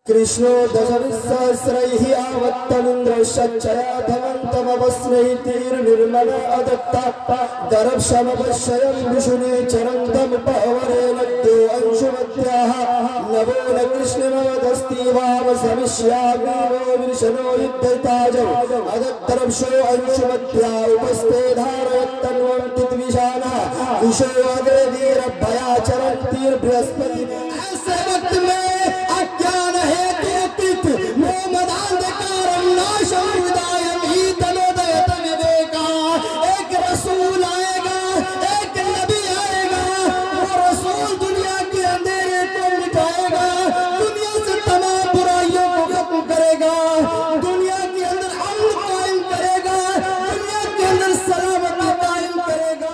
कृष्णो दशविसहस्रैः आवत्तमिन्द्रश्चयाधमन्तमवस्नैतिर्निर्मल अदत्ता दरक्षमपश्यं विशुने चरन्तमुपहवरे नद्यो अंशुमत्याः नवो न कृष्णमवदस्तीवावसमिष्यामि वो विर्शनो युद्धताजौ अदत्तरक्षो अंशुमत्या उपस्थे धारयत्तन्वं तिद्विषाणः विशो अग्रेदीरभया चरन्तीर्बृहस्पति ऐसे वक्त में अज्ञान हेतु मोमदान्धकारं नाशं हृदयं ही तनोदयत विवेका। एक रसूल आएगा, एक नबी आएगा, वो रसूल दुनिया के अंधेरे को मिटाएगा, दुनिया से तमाम बुराइयों को खत्म करेगा, दुनिया के अंदर अमन कायम करेगा, दुनिया के अंदर सलामती कायम करेगा।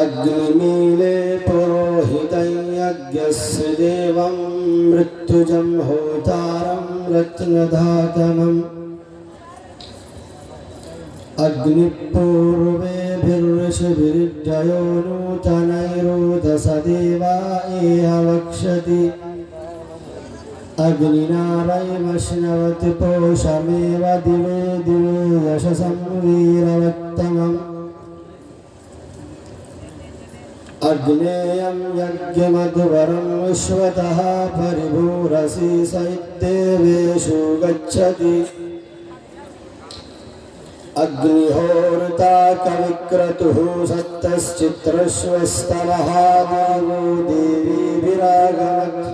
अग्निमीले पुरोहितं यज्ञस्य देवं मृत्युजं होतारं रत्नधातमम् अग्निपूर्वेभिर्षभिर्जयो नूतनैरोदसदेवा एहवक्षति अग्निनारयमश्नवति पोषमेव दिवे दिवे यशसं वीरवत्तमम् अग्नेयं यज्ञमध्वरं विश्वतः परिभूरसि सैत्येवेषु गच्छति अग्निहोर्ता कविक्रतुः सत्तश्चित्रश्वस्तमहादेवो देवीभिरागमत्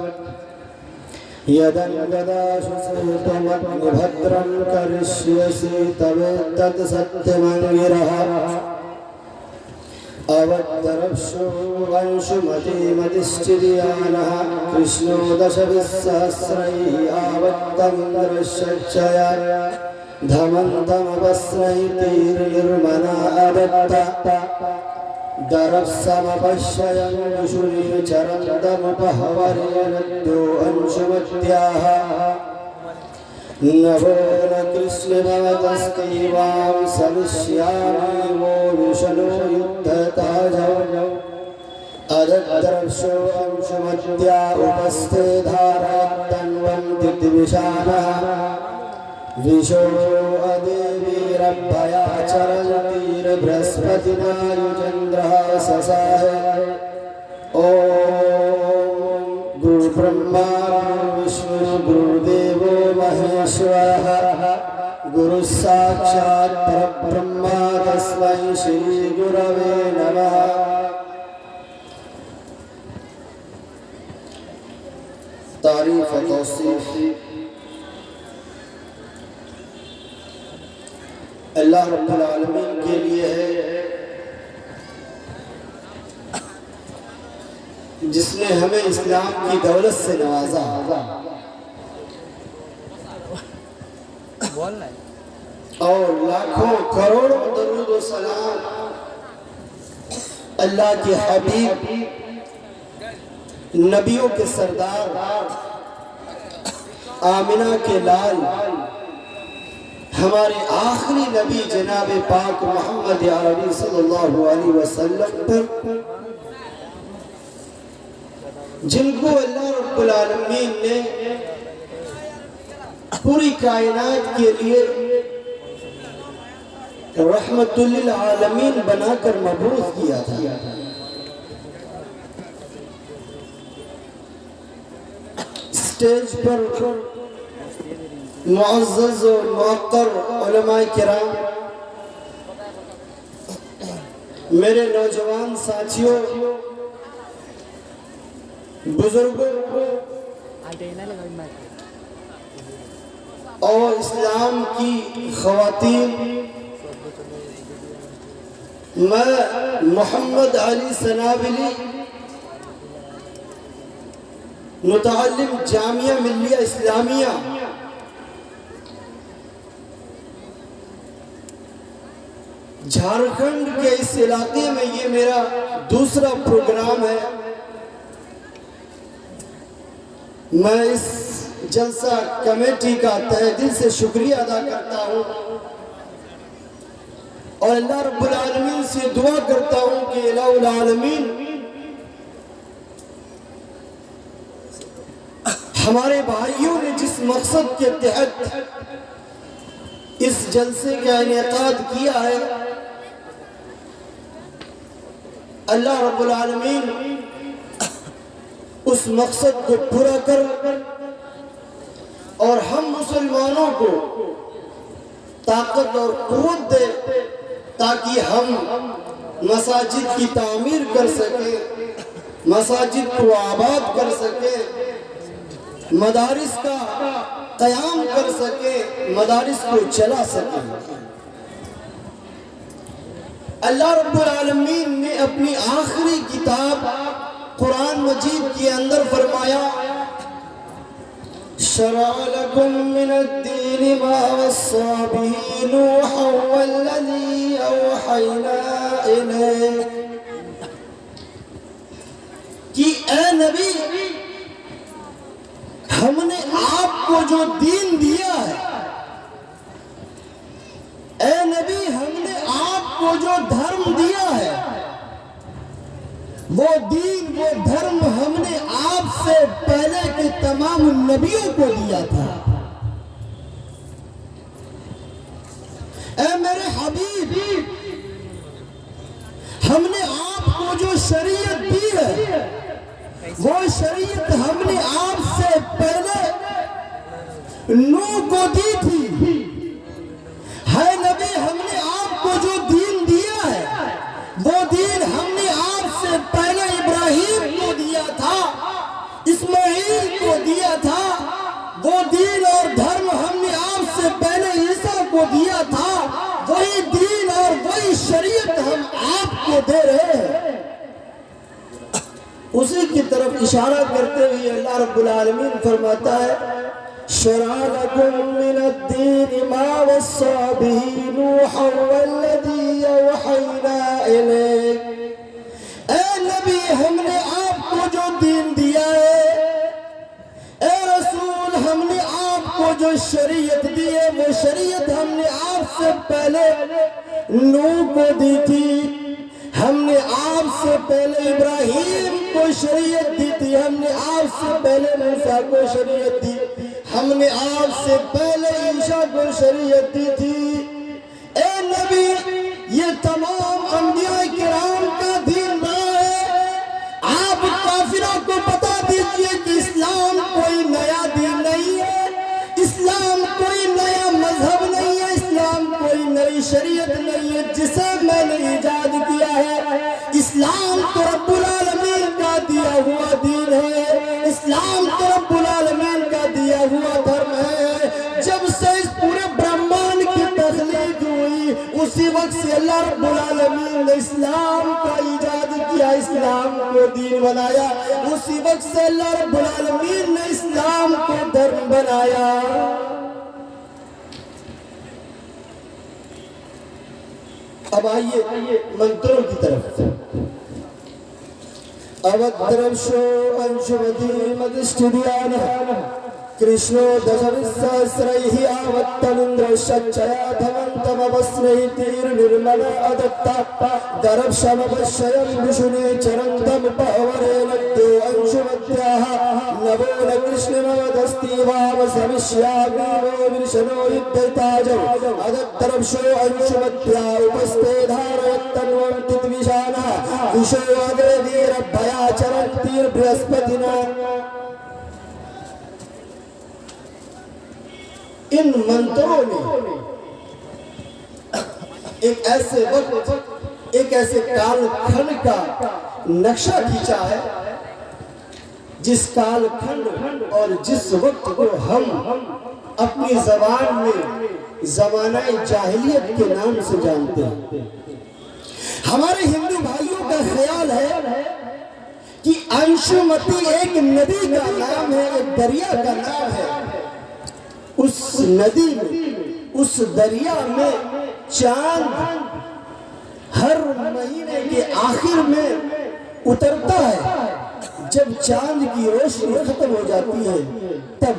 यदङ्गदाशु त्वमग्निभद्रं करिष्यसि तवेत्तत् सत्यमङ्गिरः अवत्तरक्षो वंशुमतिमतिश्चिर्यानः कृष्णो दशविसहस्रैः आवत्तमिन्द्रश्चया धमन्तमवस्नैतिर्निर्मना अदत्ता दरक्षमपश्यं विशुने चरन्तमुपहवरे नद्यो अंशुमत्याः नवो न कृष्णमवदस्तीवां समिष्यामि वो विशनो युद्धताजौ अदत्तरक्षो अंशुमत्या उपस्थे धारयत्तन्वं तिद्विषाणः विशो अदेवीरभया चरन्तीर्बृहस्पतिना युजेन्द्रः ससाहे। ॐ गुरुब्रह्मा गुरुविष्णु गुरुदेवो महेश्वरः गुरुः साक्षात् परब्रह्म तस्मै श्री गुरवे नमः। तारीफ और तौसीफ अल्लाह रब्बुल आलमीन के लिए है, जिसने हमें इस्लाम की दौलत से नवाजा और लाखों करोड़ों दरूद व सलाम अल्लाह के हबीब नबियों के सरदार आमिना के लाल हमारे आखिरी नबी जनाब पाक मोहम्मद अरबी सल्लल्लाहु अलैहि वसल्लम पर, जिनको अल्लाह रब्बुल आलमीन ने पूरी कायनात के लिए रहमतुल लिल आलमीन बनाकर मबूस किया था। स्टेज पर मुअज़्ज़ज़ और मुअक्कर उलमाए किराम, मेरे नौजवान साथियों, बुजुर्गों और इस्लाम की ख़वातीन, मैं मोहम्मद अली सनाबिली मुतअल्लिम जामिया मिल्लिया इस्लामिया झारखंड के इस इलाके में ये मेरा दूसरा प्रोग्राम है। मैं इस जलसा कमेटी का तहे दिल से शुक्रिया अदा करता हूँ और अल्लाह रब्बुल आलमीन से दुआ करता हूँ कि इलाहुल आलमीन हमारे भाइयों ने जिस मकसद के तहत इस जलसे का इनेकाद किया है, अल्लाह रब्बुल आलमीन उस मकसद को पूरा कर और हम मुसलमानों को ताकत और कुव्वत दे ताकि हम मसाजिद की तामीर कर सके, मसाजिद को आबाद कर सके, मदारिस का क़याम कर सके, मदारिस को चला सके। अल्लाह रब्बुल आलमीन ने अपनी आखिरी किताब कुरान मजीद के अंदर फरमाया, शरअ लकुम मिनद्दीनि मा वस्सा बिही नूहन वल्लज़ी अवहयना इलैक, कि ए नबी, हमने आपको जो दीन दिया है, ए नबी, हमने आपको जो धर्म दिया है, वो दीन, वो धर्म हमने आपसे पहले के तमाम नबियों को दिया था। ए मेरे हबीब, हमने आपको जो शरीयत दी है, वो शरीयत हमने आपसे पहले नूह को दी थी। है नबी, हमने आपको जो दीन दिया है, वो दीन हमने आपसे पहले इब्राहिम को दिया था, इस्माइल को दिया था। वो दीन और धर्म हमने आपसे पहले ईसा को दिया था। वही दीन और वही शरीयत हम आपको दे रहे हैं। उसी की तरफ इशारा करते हुए अल्लाह रब्बुल आलमीन फरमाता है, शरअ लकुम मिनद्दीनि मा वस्सा बिही नूहन वल्लज़ी अवहयना इलैक, ए नबी, हमने आपको जो दीन दिया है, ए रसूल, हमने आपको जो शरीयत दी है, वो शरीयत हमने आपसे पहले नूह को दी थी। हमने आपसे पहले इब्राहिम को शरीयत दी थी। हमने आपसे पहले मूसा को शरीयत दी। हमने आपसे पहले ईसा को शरीयत दी थी। ए नबी, ये तमाम अंबिया किराम का दीन रहा है। आप काफिरों को बता दीजिए कि इस्लाम कोई नया दीन नहीं है, इस्लाम कोई नया मजहब नहीं है, इस्लाम कोई नई शरीयत नहीं है जिसे मैंने ईजाद किया है। इस्लाम तो रब्बुल आलमीन का दिया हुआ दीन है। इस्लाम तो रब्बुल अल्लाह रब्बुल आलमीन ने इस्लाम का इजाद किया, इस्लाम को दीन बनाया। उसी वक्त से अल्लाह रब्बुल आलमीन ने इस्लाम को धर्म बनाया। अब आइए मंत्रों की तरफ। अवद्रवशो अंशुमती मदिष्टिध्यान कृष्णो दशविसहस्रैः आवत्तमिन्द्रश्चयाधमन्तमवस्नैर्निर्मल अदत्ता दरक्षमपश्यं विशुने चरन्तमुपहवरेण द्यो अंशुमत्याः नवो न कृष्णमवदस्ति वामसमिष्यामि वो विर्शनो युद्धैताजौ अदत्तरक्षो अंशुमत्या उपस्थे धारयत्तन्वन्ति द्विषाणः विशो अग्रे वीरभयाचरन्तिर्बृहस्पतिना। इन मंत्रों ने एक ऐसे वक्त, एक ऐसे कालखंड का नक्शा खींचा है जिस कालखंड और जिस वक्त को हम अपनी जबान में जमाना जाहिलियत के नाम से जानते हैं। हमारे हिंदू भाइयों का ख्याल है कि अंशुमती एक नदी का नाम है, एक दरिया का नाम है। उस नदी में, उस दरिया में चांद हर महीने के आखिर में उतरता है। जब चांद की रोशनी खत्म हो जाती है तब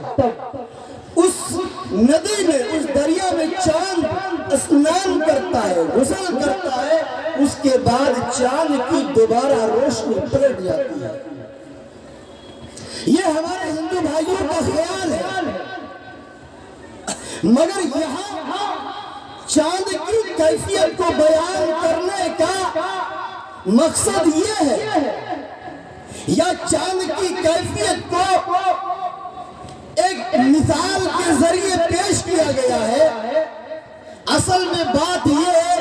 उस नदी में, उस दरिया में चांद स्नान करता है, गुसल करता है। उसके बाद चांद की दोबारा रोशनी पलट जाती है। ये हमारे हिंदू भाइयों का ख्याल है। मगर यहाँ चांद की कैफियत को बयान करने का मकसद ये है, या चांद की कैफियत को एक मिसाल के जरिए पेश किया गया है। असल में बात यह है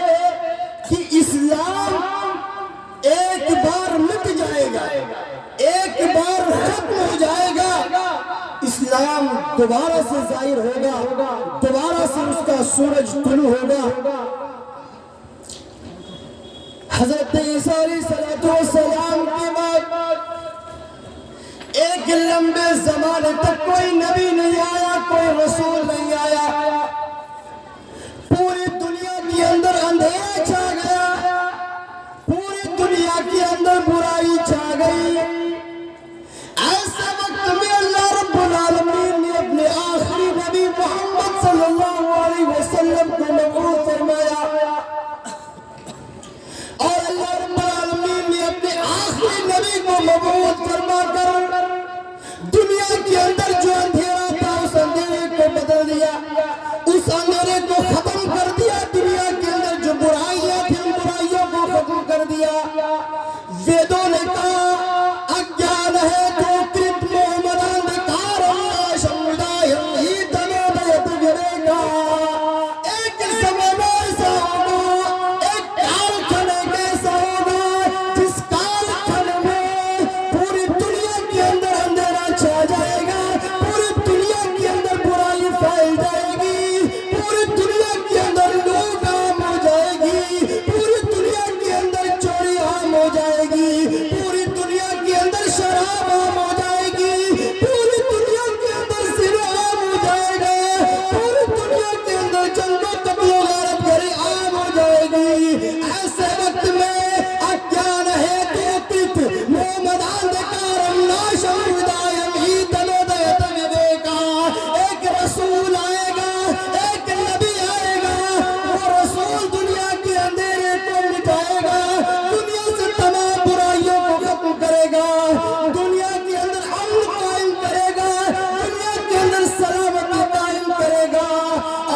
कि इस्लाम एक बार मिट जाएगा, एक बार खत्म हो जाएगा, इस्लाम दोबारा से जाहिर होगा, दोबारा से उसका सूरज तुलू होगा। हजरत ईसा अलैहिस्सलाम के बाद एक लंबे जमाने तक कोई नबी नहीं आया, कोई रसूल नहीं आया। पूरी दुनिया के अंदर अंधेरा छा गया, पूरी दुनिया के अंदर बुराई छा गई। ऐसे वक्त में अल्लाह रब्बुल आलमीन ने अपने आखिरी नबी मोहम्मद सल्लल्लाहु अलैहि वसल्लम को मबऊस फरमाया, और अल्लाह रब्बुल आलमीन ने अपने आखिरी नबी को मबऊस फरमाकर दुनिया के अंदर जो अंधेरा था उस अंधेरे को बदल दिया, उस अंधेरे को खत्म कर दिया। दुनिया के अंदर जो बुराइयां थी उन बुराइयों को खत्म कर दिया। वेदों ने कहा अज्ञान है तो कृत मोहम्मद अंधकार समुदाय ही तनोदयत गिरेगा। एक जमाना ऐसा होगा, एक कालखंड ऐसा होगा जिस कालखंड में पूरी दुनिया के अंदर अंधेरा छा जाएगा, पूरी दुनिया के अंदर बुराई फैल जाएगी, पूरी दुनिया के अंदर लूट आम हो जाएगी, पूरी दुनिया के अंदर चोरी आम हो जाएगी, पूरी दुनिया के अंदर शराब आम हो जाएगी, पूरी दुनिया के अंदर सिरा आम हो जाएगा, पूरी दुनिया के अंदर जंगों कत्लो गारत गरी आम हो जाएगी। ऐसे वक्त में अज्ञान है तो कृत मोहम्मद अंधकारम नाशम हृदयम ही तनोदयत विवेका। एक रसूल आएगा, एक नबी आएगा, वो रसूल दुनिया के अंधेरे को मिटाएगा, दुनिया से तमाम बुराइयों को खत्म करेगा, दुनिया के अंदर अमन कायम करेगा, दुनिया के अंदर सलामती कायम करेगा।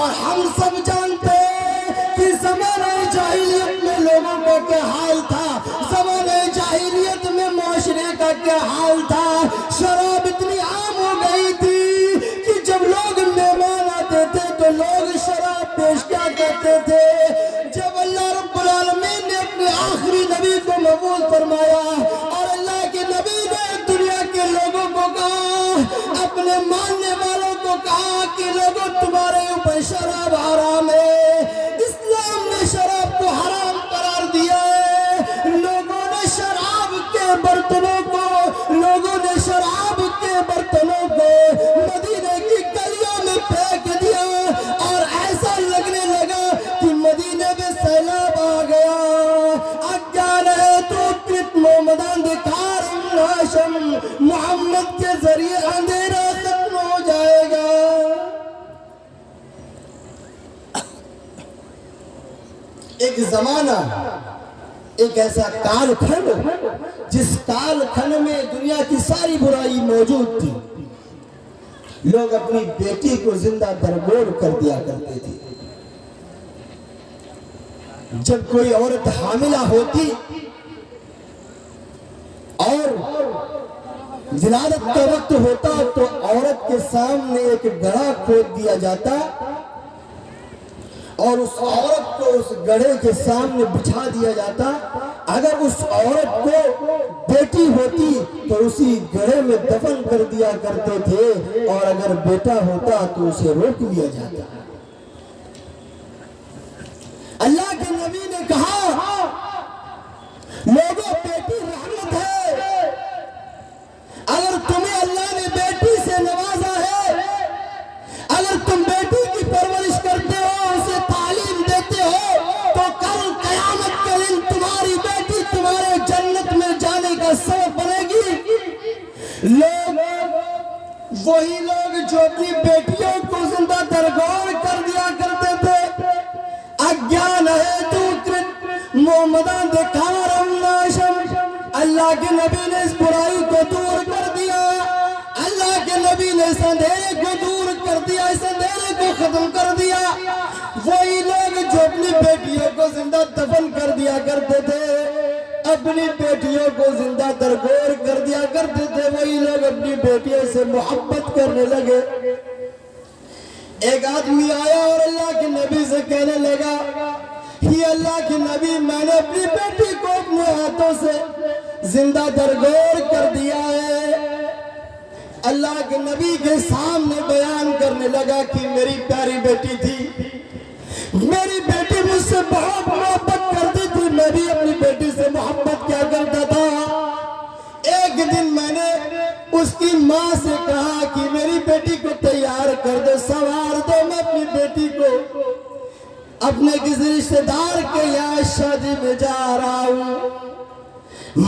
और हम सब जानते हैं कि ज़माने जाहिलियत में लोगों का क्या हाल था, ज़माने जाहिलियत में मुआशरे का क्या हाल था। शराब इतनी आम हो गई थी कि जब लोग मेहमान आते थे तो लोग शराब पेश क्या करते थे। जब अल्लाह रब्बुल आलमीन ने अपने आखिरी नबी को मबूस फरमाया और अल्लाह के नबी ने दुनिया के लोगों को कहा, अपने मानने वालों को कहा कि लोगों तुम्हारे ऊपर शराब हराम है, इस्लाम ने शराब को हराम मदीने की गलियों में फेंक दिया और ऐसा लगने लगा कि मदीने में सैलाब आ गया। अज्ञान है तो कृत्म मदांधकार नाशम, मोहम्मद के जरिए अंधेरा खत्म हो जाएगा। एक जमाना, एक ऐसा कालखंड जिस कालखंड में दुनिया की सारी बुराई मौजूद थी। लोग अपनी बेटी को जिंदा दरगोर कर दिया करते थे। जब कोई औरत हामिला होती और विलादत का वक्त होता तो औरत के सामने एक गड्ढा खोद दिया जाता और उस औरत को उस गड्ढे के सामने बिछा दिया जाता। अगर उस औरत को बेटी होती तो उसी गड्ढे में दफन कर दिया करते थे और अगर बेटा होता तो उसे रोक लिया जाता। अल्लाह के नबी ने कहा, लोगों, बेटी रहमत है। अगर तुम्हें अल्लाह ने बेटी से नवाजा है, अगर तुम बेटी की परवरिश करते हो, उसे तालीम देते हो, तो कल कयामत के दिन तुम्हारी बेटी तुम्हारे जन्नत में जाने का सबब बनेगी। लोग वही लोग जो अपनी बेटियों को जिंदा दरगोर कर दिया करते थे। अज्ञान है तू मोहम्मदान देखारम नाशम, अल्लाह के नबी ने इस बुराई को दूर कर दिया। अल्लाह के नबी ने इस अंधेरे को दूर कर दिया, इस अंधेरे को खत्म कर दिया। वही लोग जो अपनी बेटियों को जिंदा दफन कर दिया करते थे, अपनी बेटियों को जिंदा दरगोर कर दिया करते थे, वही लोग अपनी बेटियों से मोहब्बत करने लगे। एक आदमी आया और अल्लाह के नबी से कहने लगा, ही अल्लाह के नबी, मैंने अपनी बेटी को अपने हाथों से जिंदा दरगोर कर दिया है। अल्लाह के नबी के सामने बयान करने लगा कि मेरी प्यारी बेटी थी, मेरी बेटी मुझसे बहुत मोहब्बत करती थी, मैं भी अपनी बेटी से मोहब्बत क्या करता था। एक दिन मैंने उसकी माँ से कहा कि मेरी बेटी को तैयार कर दो, सवार दो, मैं अपनी बेटी को अपने किसी रिश्तेदार के यहाँ शादी में जा रहा हूँ।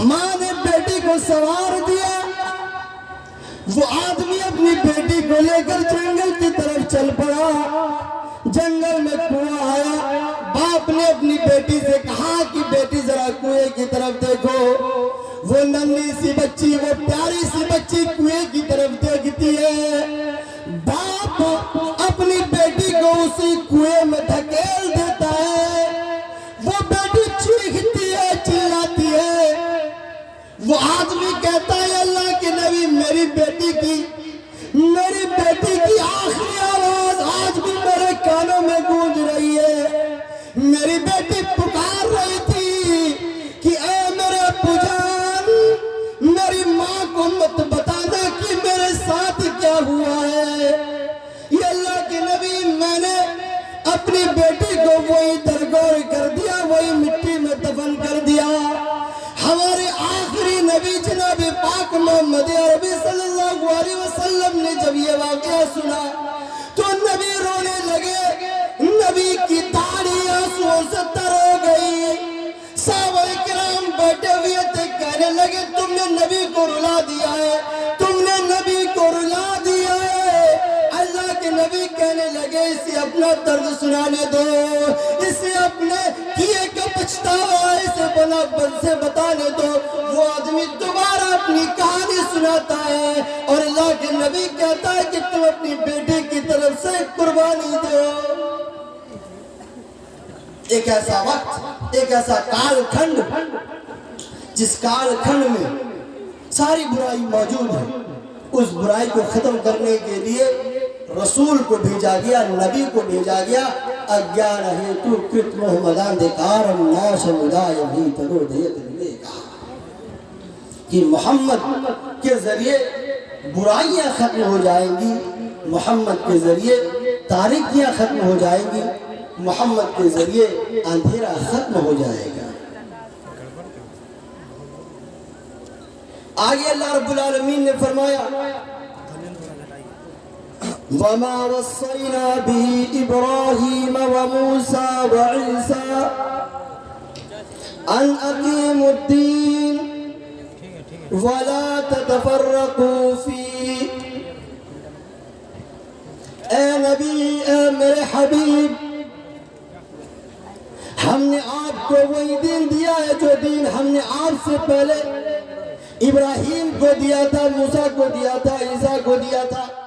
माँ ने बेटी को सवार दिया। वो आदमी अपनी बेटी को लेकर जंगल की तरफ चल पड़ा। जंगल में कुआं आया। बाप ने अपनी बेटी से कहा कि बेटी जरा कुएं की तरफ देखो। वो नन्ही सी बच्ची, वो प्यारी सी बच्ची कुएं की तरफ देखती है। बाप अपनी बेटी को उसी कुएं में धकेल देता है। वो बेटी चीखती है, चिल्लाती है। वो आदमी कहता है, अल्लाह के नबी, मेरी बेटी की आखिरी आवाज आज भी मेरे कानों में गूंज रही है। मेरी बेटी पुकार रही थी कि ऐ मेरे अब्बू जान, मेरी माँ को मत बताना कि मेरे साथ क्या हुआ है। ये अल्लाह के नबी, मैंने अपनी बेटी को वही दरगोर कर दिया, वही मिट्टी में दफन कर दिया। हमारे आखिरी नबी जनाब पाक मोहम्मद अरबी सल्लल्लाहु अलैहि वसल्लम ने जब ये वाक़या सुना तो नबी रोने लगे। नबी की दाढ़ी आंसुओं से तर हो गई। साहबे किराम बैठे हुए थे, कहने लगे, तुमने नबी को रुला दिया है, तुमने नबी को रुला दिया है। अल्लाह के नबी कहने लगे, इसे अपना दर्द सुनाने दो, इसे अपने किए का पछतावा इसे बना से बताने दो। वो आदमी दोबारा अपनी कहानी सुनाता है और अल्लाह के नबी कहता है कि तुम अपनी बेटी की तरफ से कुर्बानी दो। एक ऐसा वक्त, एक ऐसा कालखंड जिस कालखंड में सारी बुराई मौजूद है, उस बुराई को खत्म करने के लिए रसूल को भेजा गया, नबी को भेजा गया। अज्ञान हेतु कृत मोहम्मदान देकार नाशमुदाय भी कि मोहम्मद के जरिए बुराइयां खत्म हो जाएंगी, मोहम्मद के जरिए तारीकियां खत्म हो जाएंगी, मोहम्मद के जरिए अंधेरा खत्म हो जाएगा। आगे अल्लाह रब्बुल आलमीन ने फरमाया, वमा वस्सैना बिही इब्राहीम व मूसा व ईसा अन अकीमुद्दीन वला ततफर्रकू फी। ए नबी, ए मेरे हबीब, हमने आपको वही दिन दिया है जो दिन हमने आपसे पहले इब्राहिम को दिया था, मूसा को दिया था, ईसा को दिया था।